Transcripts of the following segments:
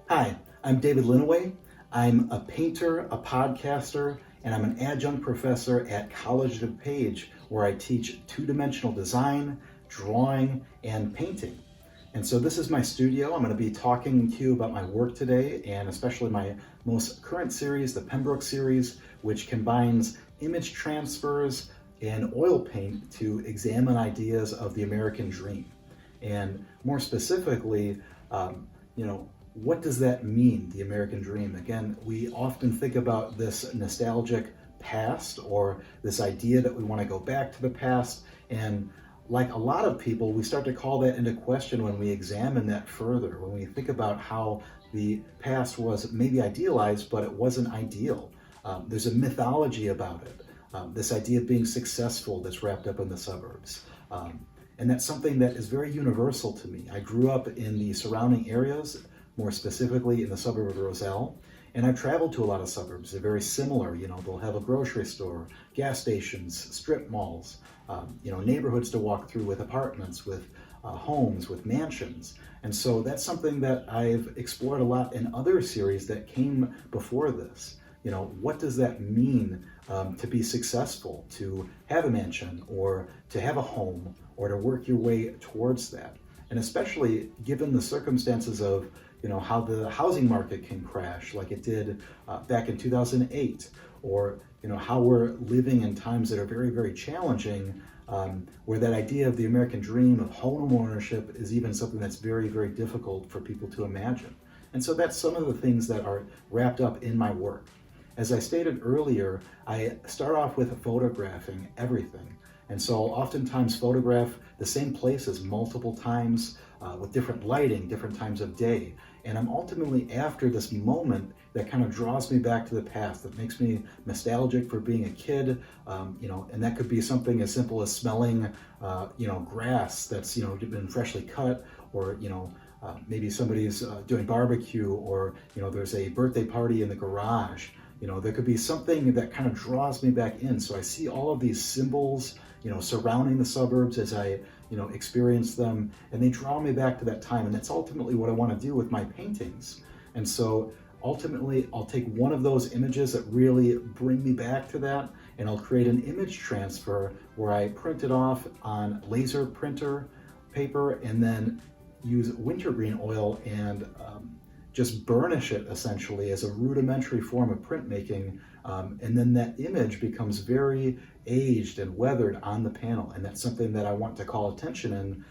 Hi, I'm David Linneweh. I'm a painter, a podcaster, and I'm an adjunct professor at College DuPage, where I teach two-dimensional design, drawing, and painting. And so this is my studio. I'm going to be talking to you about my work today, and especially my most current series, the Pembroke series, which combines image transfers and oil paint to examine ideas of the American dream. And more specifically, what does that mean, the American dream? Again, we often think about this nostalgic past or this idea that we want to go back to the past. And like a lot of people, we start to call that into question when we examine that further, when we think about how the past was maybe idealized, but it wasn't ideal. There's a mythology about it. This idea of being successful that's wrapped up in the suburbs. And that's something that is very universal to me. I grew up in the surrounding areas, more specifically in the suburb of Roselle, and I've traveled to a lot of suburbs. They're very similar. They'll have a grocery store, gas stations, strip malls, neighborhoods to walk through with apartments, with homes, with mansions. And so that's something that I've explored a lot in other series that came before this. What does that mean to be successful, to have a mansion or to have a home or to work your way towards that? And especially given the circumstances of how the housing market can crash like it did back in 2008, or how we're living in times that are very, very challenging, where that idea of the American dream of home ownership is even something that's very, very difficult for people to imagine. And so that's some of the things that are wrapped up in my work. As I stated earlier, I start off with photographing everything. And so I'll oftentimes photograph the same places multiple times with different lighting, different times of day. And I'm ultimately after this moment that kind of draws me back to the past, that makes me nostalgic for being a kid, and that could be something as simple as smelling, grass that's, been freshly cut, or, maybe somebody's doing barbecue, or, there's a birthday party in the garage. There could be something that kind of draws me back in. So I see all of these symbols, surrounding the suburbs as I, experience them, and they draw me back to that time. And that's ultimately what I want to do with my paintings. And so ultimately, I'll take one of those images that really bring me back to that, and I'll create an image transfer where I print it off on laser printer paper and then use wintergreen oil and just burnish it essentially as a rudimentary form of printmaking. And then that image becomes very aged and weathered on the panel. And that's something that I want to call attention in,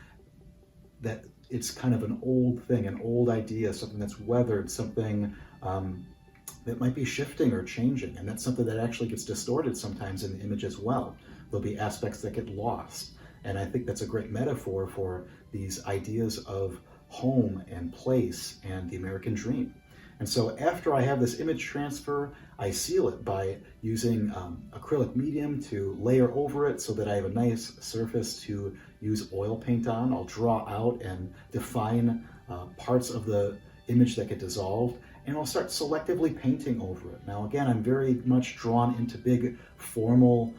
that it's kind of an old thing, an old idea, something that's weathered, something that might be shifting or changing. And that's something that actually gets distorted sometimes in the image as well. There'll be aspects that get lost. And I think that's a great metaphor for these ideas of home and place and the American dream. And so after I have this image transfer, I seal it by using acrylic medium to layer over it so that I have a nice surface to use oil paint on. I'll draw out and define parts of the image that get dissolved, and I'll start selectively painting over it. Now again, I'm very much drawn into big formal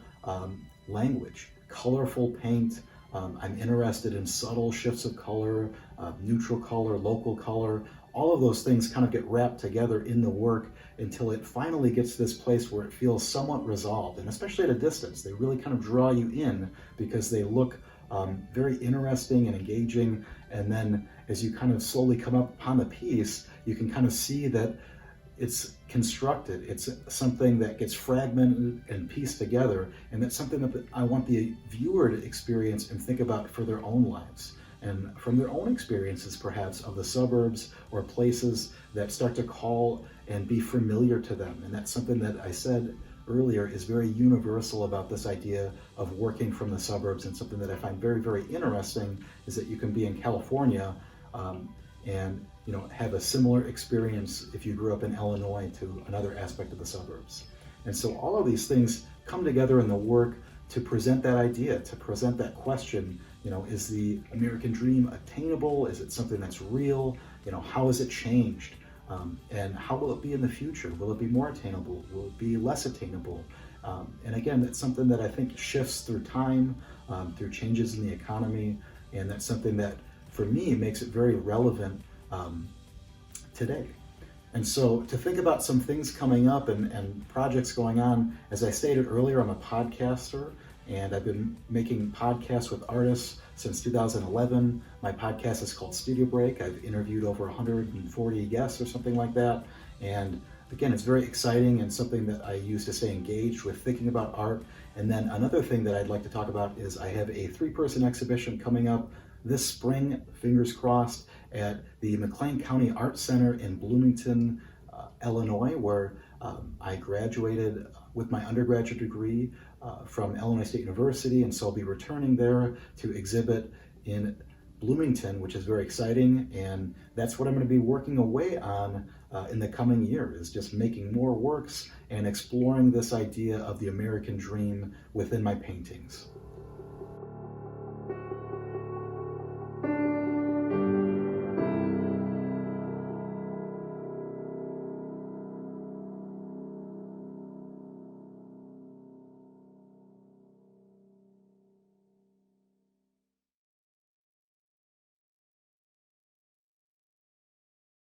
language, colorful paint. I'm interested in subtle shifts of color, neutral color, local color. All of those things kind of get wrapped together in the work until it finally gets to this place where it feels somewhat resolved. And especially at a distance, they really kind of draw you in because they look very interesting and engaging. And then as you kind of slowly come up upon the piece, you can kind of see that it's constructed. It's something that gets fragmented and pieced together, and that's something that I want the viewer to experience and think about for their own lives, and from their own experiences perhaps of the suburbs or places that start to call and be familiar to them. And that's something that I said earlier is very universal about this idea of working from the suburbs, and something that I find very, very interesting is that you can be in California and have a similar experience if you grew up in Illinois to another aspect of the suburbs. And so all of these things come together in the work to present that idea, to present that question, is the American dream attainable? Is it something that's real? How has it changed? And how will it be in the future? Will it be more attainable? Will it be less attainable? And again, that's something that I think shifts through time, through changes in the economy, and that's something that for me, makes it very relevant today. And so to think about some things coming up and projects going on, as I stated earlier, I'm a podcaster, and I've been making podcasts with artists since 2011. My podcast is called Studio Break. I've interviewed over 140 guests or something like that. And again, it's very exciting and something that I use to stay engaged with thinking about art. And then another thing that I'd like to talk about is I have a 3-person exhibition coming up this spring, fingers crossed, at the McLean County Art Center in Bloomington, Illinois, where I graduated with my undergraduate degree from Illinois State University, and so I'll be returning there to exhibit in Bloomington, which is very exciting, and that's what I'm going to be working away on in the coming year, is just making more works and exploring this idea of the American dream within my paintings.